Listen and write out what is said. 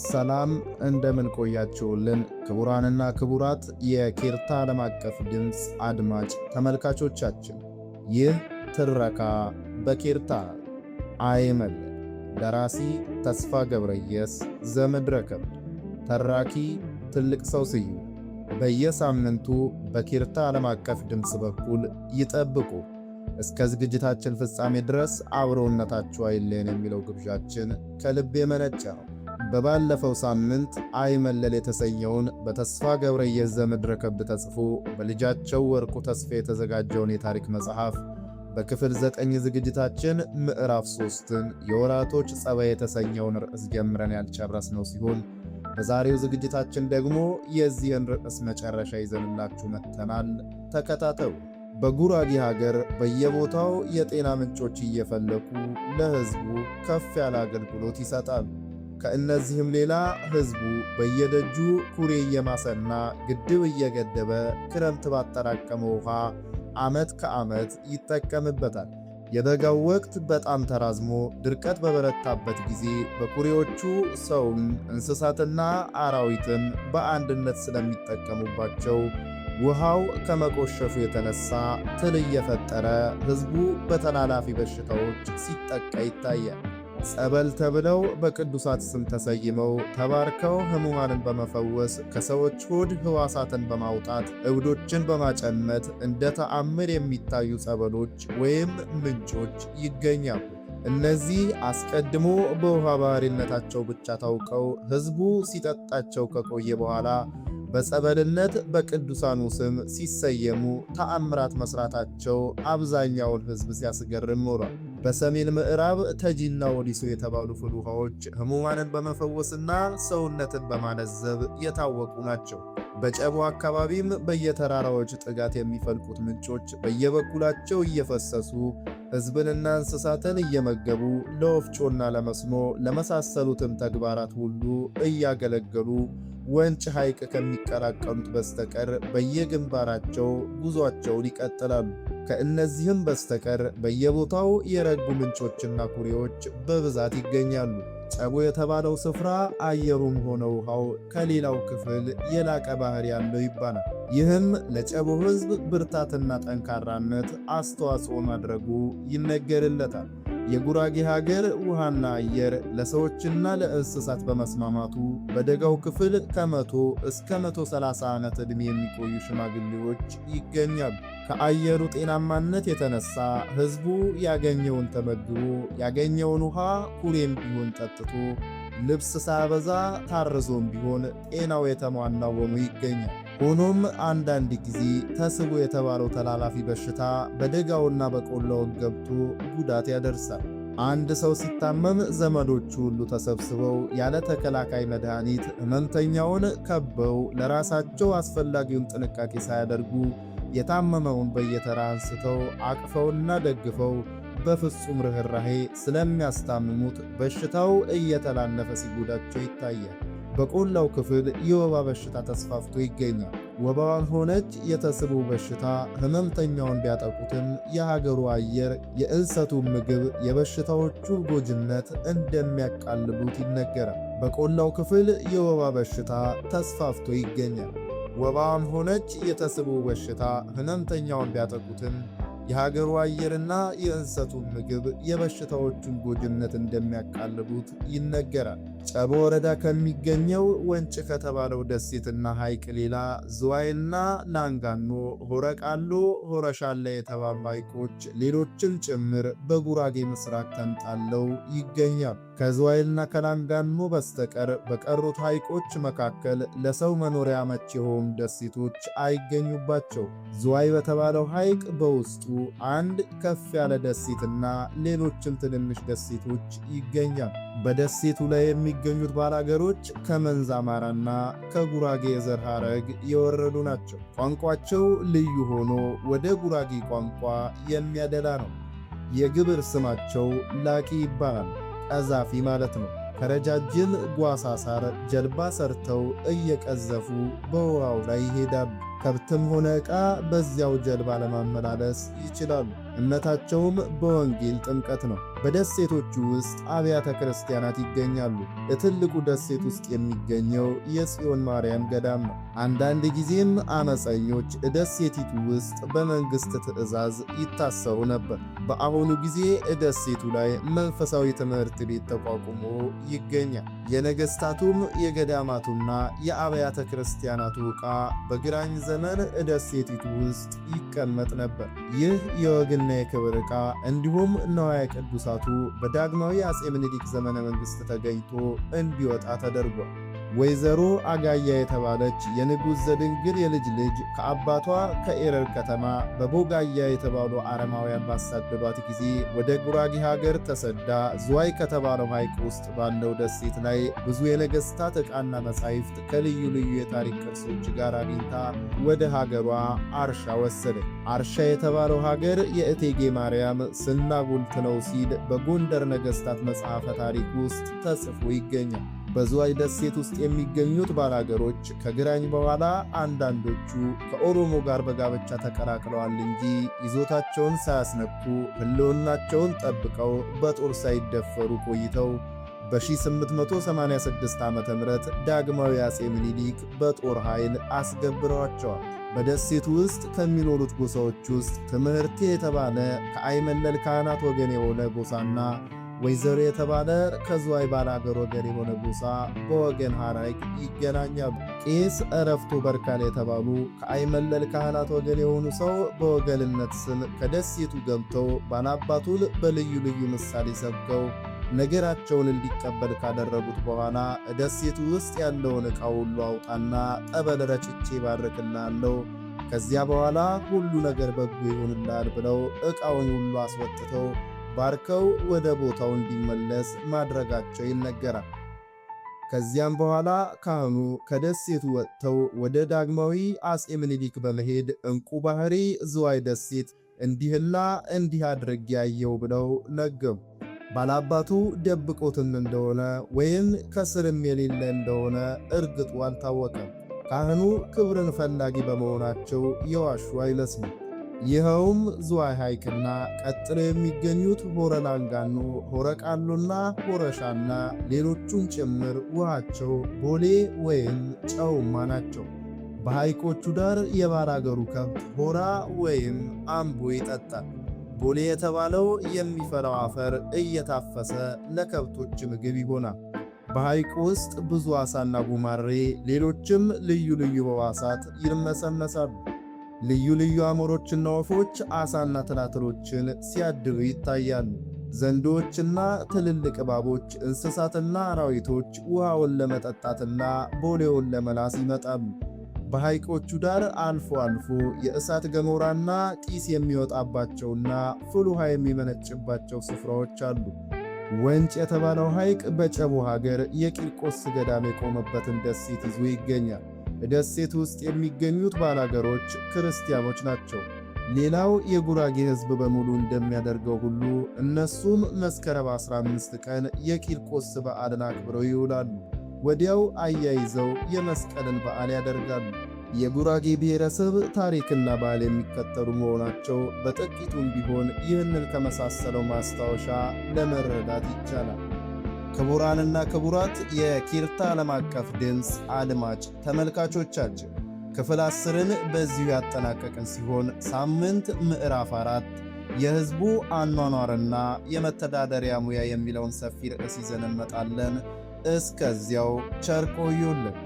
ሰላም እንደምን ቆያችሁልን? ክቡራንና ክቡራት የኬርታ ዓለም አቀፍ ድምፅ አድማጭ ተመልካቾቻችን፣ ይህ ትረካ በኬርታ አይመልም። ደራሲ ተስፋ ገብረየስ ዘምድረ ከብድ፣ ተራኪ ትልቅ ሰው ስዩም። በየሳምንቱ በኬርታ ዓለም አቀፍ ድምፅ በኩል ይጠብቁ። እስከ ዝግጅታችን ፍጻሜ ድረስ አብሮነታችሁ አይለየን የሚለው ግብዣችን ከልብ የመነጨ ነው። በባለፈው ሳምንት አይመለል የተሰኘውን በተስፋ ገብረየስ ዘምድረ ከብድ ተጽፎ በልጃቸው ወርቁ ተስፋ የተዘጋጀውን የታሪክ መጽሐፍ በክፍል 9 ዝግጅታችን ምዕራፍ 3ን የወራቶች ጸባይ የተሰኘውን ርዕስ ጀምረን ያልጨረስነው ሲሆን በዛሬው ዝግጅታችን ደግሞ የዚህን ርዕስ መጨረሻ ይዘንላችሁ መጥተናል። ተከታተሉ። በጉራጌ ሀገር በየቦታው የጤና ምንጮች እየፈለቁ ለሕዝቡ ከፍ ያለ አገልግሎት ይሰጣሉ። ከእነዚህም ሌላ ሕዝቡ በየደጁ ኩሬ እየማሰና ግድብ እየገደበ ክረምት ባጠራቀመው ውሃ ዓመት ከዓመት ይጠቀምበታል። የበጋው ወቅት በጣም ተራዝሞ ድርቀት በበረታበት ጊዜ በኩሬዎቹ ሰውም እንስሳትና አራዊትም በአንድነት ስለሚጠቀሙባቸው ውሃው ከመቆሸሹ የተነሳ ትል እየፈጠረ ሕዝቡ በተላላፊ በሽታዎች ሲጠቃ ይታያል። ጸበል ተብለው በቅዱሳት ስም ተሰይመው ተባርከው ሕሙማንን በመፈወስ ከሰዎች ሆድ ሕዋሳትን በማውጣት እብዶችን በማጨመት እንደ ተአምር የሚታዩ ጸበሎች ወይም ምንጮች ይገኛሉ። እነዚህ አስቀድሞ በውሃ ባሕሪነታቸው ብቻ ታውቀው ሕዝቡ ሲጠጣቸው ከቆየ በኋላ በጸበልነት በቅዱሳኑ ስም ሲሰየሙ ተአምራት መስራታቸው አብዛኛውን ሕዝብ ሲያስገርም ኖሯል። በሰሜን ምዕራብ ተጂና ወዲሶ የተባሉ ፍል ውሃዎች ሕሙማንን በመፈወስና ሰውነትን በማለዘብ የታወቁ ናቸው። በጨቦ አካባቢም በየተራራዎች ጥጋት የሚፈልቁት ምንጮች በየበኩላቸው እየፈሰሱ ሕዝብንና እንስሳትን እየመገቡ ለወፍጮና ለመስኖ ለመሳሰሉትም ተግባራት ሁሉ እያገለገሉ ወንጭ ሐይቅ ከሚቀላቀሉት በስተቀር በየግንባራቸው ጉዟቸውን ይቀጥላሉ። ከእነዚህም በስተቀር በየቦታው የረጉ ምንጮችና ኩሬዎች በብዛት ይገኛሉ። ጨቦ የተባለው ስፍራ አየሩም ሆነ ውሃው ከሌላው ክፍል የላቀ ባህሪ ያለው ይባላል። ይህም ለጨቦ ሕዝብ ብርታትና ጠንካራነት አስተዋጽኦ ማድረጉ ይነገርለታል። የጉራጌ ሀገር ውሃና አየር ለሰዎችና ለእንስሳት በመስማማቱ በደጋው ክፍል ከ100 እስከ 130 ዓመት ዕድሜ የሚቆዩ ሽማግሌዎች ይገኛሉ። ከአየሩ ጤናማነት የተነሳ ሕዝቡ ያገኘውን ተመግቦ ያገኘውን ውሃ ኩሬም ቢሆን ጠጥቶ ልብስ ሳያበዛ ታርዞም ቢሆን ጤናው የተሟላ ሆኖ ይገኛል። ሆኖም አንዳንድ ጊዜ ተስቦ የተባለው ተላላፊ በሽታ በደጋውና በቆላው ገብቶ ጉዳት ያደርሳል። አንድ ሰው ሲታመም ዘመዶቹ ሁሉ ተሰብስበው ያለ ተከላካይ መድኃኒት ሕመምተኛውን ከበው ለራሳቸው አስፈላጊውን ጥንቃቄ ሳያደርጉ የታመመውን በየተራ አንስተው አቅፈውና ደግፈው በፍጹም ርኅራኄ ስለሚያስታምሙት በሽታው እየተላለፈ ሲጎዳቸው ይታያል። በቆላው ክፍል የወባ በሽታ ተስፋፍቶ ይገኛል። ወባዋን ሆነች የተስቦ በሽታ ሕመምተኛውን ቢያጠቁትም የሀገሩ አየር፣ የእንሰቱ ምግብ የበሽታዎቹ ጎጅነት እንደሚያቃልሉት ይነገራል። በቆላው ክፍል የወባ በሽታ ተስፋፍቶ ይገኛል። ወባዋን ሆነች የተስቦ በሽታ ሕመምተኛውን ቢያጠቁትም የሀገሩ አየርና የእንሰቱ ምግብ የበሽታዎቹን ጎጅነት እንደሚያቃልሉት ይነገራል። ጨቦ ወረዳ ከሚገኘው ወንጭ ከተባለው ደሴትና ሐይቅ ሌላ ዝዋይና ላንጋኖ፣ ሆረ ቃሎ፣ ሆረ ሻላ የተባሉ ሐይቆች ሌሎችም ጭምር በጉራጌ ምስራቅ ተንጣለው ይገኛሉ። ከዝዋይና ከላንጋኖ በስተቀር በቀሩት ሐይቆች መካከል ለሰው መኖሪያ አመቺ የሆኑ ደሴቶች አይገኙባቸው። ዝዋይ በተባለው ሐይቅ በውስጡ አንድ ከፍ ያለ ደሴትና ሌሎችም ትንንሽ ደሴቶች ይገኛል። በደሴቱ ላይ የሚገኙት ባላገሮች ከመንዝ አማራና ከጉራጌ የዘር ሐረግ የወረዱ ናቸው። ቋንቋቸው ልዩ ሆኖ ወደ ጉራጌ ቋንቋ የሚያደላ ነው። የግብር ስማቸው ላቂ ይባላል። ቀዛፊ ማለት ነው። ከረጃጅም ጓሳ ሳር ጀልባ ሰርተው እየቀዘፉ በውሃው ላይ ይሄዳሉ። ከብትም ሆነ ዕቃ በዚያው ጀልባ ለማመላለስ ይችላሉ። እምነታቸውም በወንጌል ጥምቀት ነው። በደሴቶቹ ውስጥ አብያተ ክርስቲያናት ይገኛሉ። በትልቁ ደሴት ውስጥ የሚገኘው የጽዮን ማርያም ገዳም ነው። አንዳንድ ጊዜም አመፀኞች ደሴቲቱ ውስጥ በመንግሥት ትእዛዝ ይታሰሩ ነበር። በአሁኑ ጊዜ ደሴቱ ላይ መንፈሳዊ ትምህርት ቤት ተቋቁሞ ይገኛል። የነገሥታቱም የገዳማቱና የአብያተ ክርስቲያናቱ ዕቃ በግራኝ ዘመን ደሴቲቱ ውስጥ ይቀመጥ ነበር። ይህ የወግና የክብር ዕቃ እንዲሁም ነዋየ ቅዱሳቱ በዳግማዊ አጼ ምኒልክ ዘመነ መንግሥት ተገኝቶ እንዲወጣ ተደርጓል። ወይዘሮ አጋያ የተባለች የንጉሥ ዘድንግል የልጅ ልጅ ከአባቷ ከኤረር ከተማ በቦጋያ የተባሉ አረማውያን ባሳደዷት ጊዜ ወደ ጉራጌ ሀገር ተሰዳ ዝዋይ ከተባለው ሐይቅ ውስጥ ባለው ደሴት ላይ ብዙ የነገሥታት ዕቃና መጻሕፍት ከልዩ ልዩ የታሪክ ቅርሶች ጋር አግኝታ ወደ ሀገሯ አርሻ ወሰደች። አርሻ የተባለው ሀገር የእቴጌ ማርያም ስናጉልት ነው ሲል በጎንደር ነገሥታት መጽሐፈ ታሪክ ውስጥ ተጽፎ ይገኛል። በዝዋይ ደሴት ውስጥ የሚገኙት ባላገሮች ከግራኝ በኋላ አንዳንዶቹ ከኦሮሞ ጋር በጋብቻ ተቀላቅለዋል እንጂ ይዞታቸውን ሳያስነኩ ሕልውናቸውን ጠብቀው በጦር ሳይደፈሩ ቆይተው በ1886 ዓ.ም ዳግማዊ አጼ ምኒልክ በጦር ኃይል አስገብረዋቸዋል። በደሴቱ ውስጥ ከሚኖሩት ጎሳዎች ውስጥ ትምህርቴ የተባለ ከአይመለል ካህናት ወገን የሆነ ጎሳና ወይዘሮ የተባለ ከዝዋይ ባላገር ወገን የሆነ ጎሳ በወገን ሐረግ ይገናኛሉ። ቄስ እረፍቶ በርካል የተባሉ ከአይመለል ካህናት ወገን የሆኑ ሰው በወገንነት ስም ከደሴቱ ገብተው ባላባቱን በልዩ ልዩ ምሳሌ ሰብከው ነገራቸውን እንዲቀበል ካደረጉት በኋላ ደሴቱ ውስጥ ያለውን ዕቃ ሁሉ አውጣና ጠበል ረጭቼ ባርክልሃለሁ፣ ከዚያ በኋላ ሁሉ ነገር በጎ ይሆንልሃል ብለው ዕቃውን ሁሉ አስወጥተው ባርከው ወደ ቦታው እንዲመለስ ማድረጋቸው ይነገራል። ከዚያም በኋላ ካህኑ ከደሴቱ ወጥተው ወደ ዳግማዊ አጼ ምኒልክ በመሄድ ዕንቁ ባህሪ ዝዋይ ደሴት እንዲህና እንዲህ አድርጌ ያየው ብለው ነገሩ። ባላባቱ ደብቆትም እንደሆነ ወይም ከስርም የሌለ እንደሆነ እርግጡ አልታወቀም። ካህኑ ክብርን ፈላጊ በመሆናቸው የዋሹ አይመስልም። ይኸውም ዝዋይ ሐይቅና ቀጥለው የሚገኙት ሆረ ላንጋኖ፣ ሆረ ቃሎና ሆረ ሻና ሌሎቹም ጭምር ውሃቸው ቦሌ ወይም ጨውማ ናቸው። በሐይቆቹ ዳር የባላገሩ ከብት ሆራ ወይም አምቦ ይጠጣል። ቦሌ የተባለው የሚፈላው አፈር እየታፈሰ ለከብቶች ምግብ ይሆናል። በሐይቁ ውስጥ ብዙ ዓሣና ጉማሬ ሌሎችም ልዩ ልዩ ሕዋሳት ይርመሰመሳሉ። ልዩ ልዩ አሞሮችና ወፎች ዓሣና ትላትሎችን ሲያድሩ ይታያሉ። ዘንዶዎችና ትልልቅ እባቦች፣ እንስሳትና አራዊቶች ውሃውን ለመጠጣትና ቦሌውን ለመላስ ይመጣሉ። በሐይቆቹ ዳር አልፎ አልፎ የእሳት ገሞራና ጢስ የሚወጣባቸውና ፍል ውሃ የሚመነጭባቸው ስፍራዎች አሉ። ወንጭ የተባለው ሐይቅ በጨቡ ሀገር የቂርቆስ ገዳም የቆመበትን ደሴት ይዞ ይገኛል። ደሴት ውስጥ የሚገኙት ባላገሮች ክርስቲያኖች ናቸው። ሌላው የጉራጌ ሕዝብ በሙሉ እንደሚያደርገው ሁሉ እነሱም መስከረም 15 ቀን የቂርቆስ በዓልን አክብረው ይውላሉ። ወዲያው አያይዘው የመስቀልን በዓል ያደርጋሉ። የጉራጌ ብሔረሰብ ታሪክና ባህል የሚከተሉ መሆናቸው በጥቂቱም ቢሆን ይህንን ከመሳሰለው ማስታወሻ ለመረዳት ይቻላል። ክቡራንና ክቡራት የኪርታ ዓለም አቀፍ ድምፅ አድማጭ ተመልካቾቻችን ክፍል 10ን በዚሁ ያጠናቀቅን ሲሆን ሳምንት ምዕራፍ 4 የሕዝቡ አኗኗርና የመተዳደሪያ ሙያ የሚለውን ሰፊ ርዕስ ይዘን እንመጣለን። እስከዚያው ቸር ቆዩልን።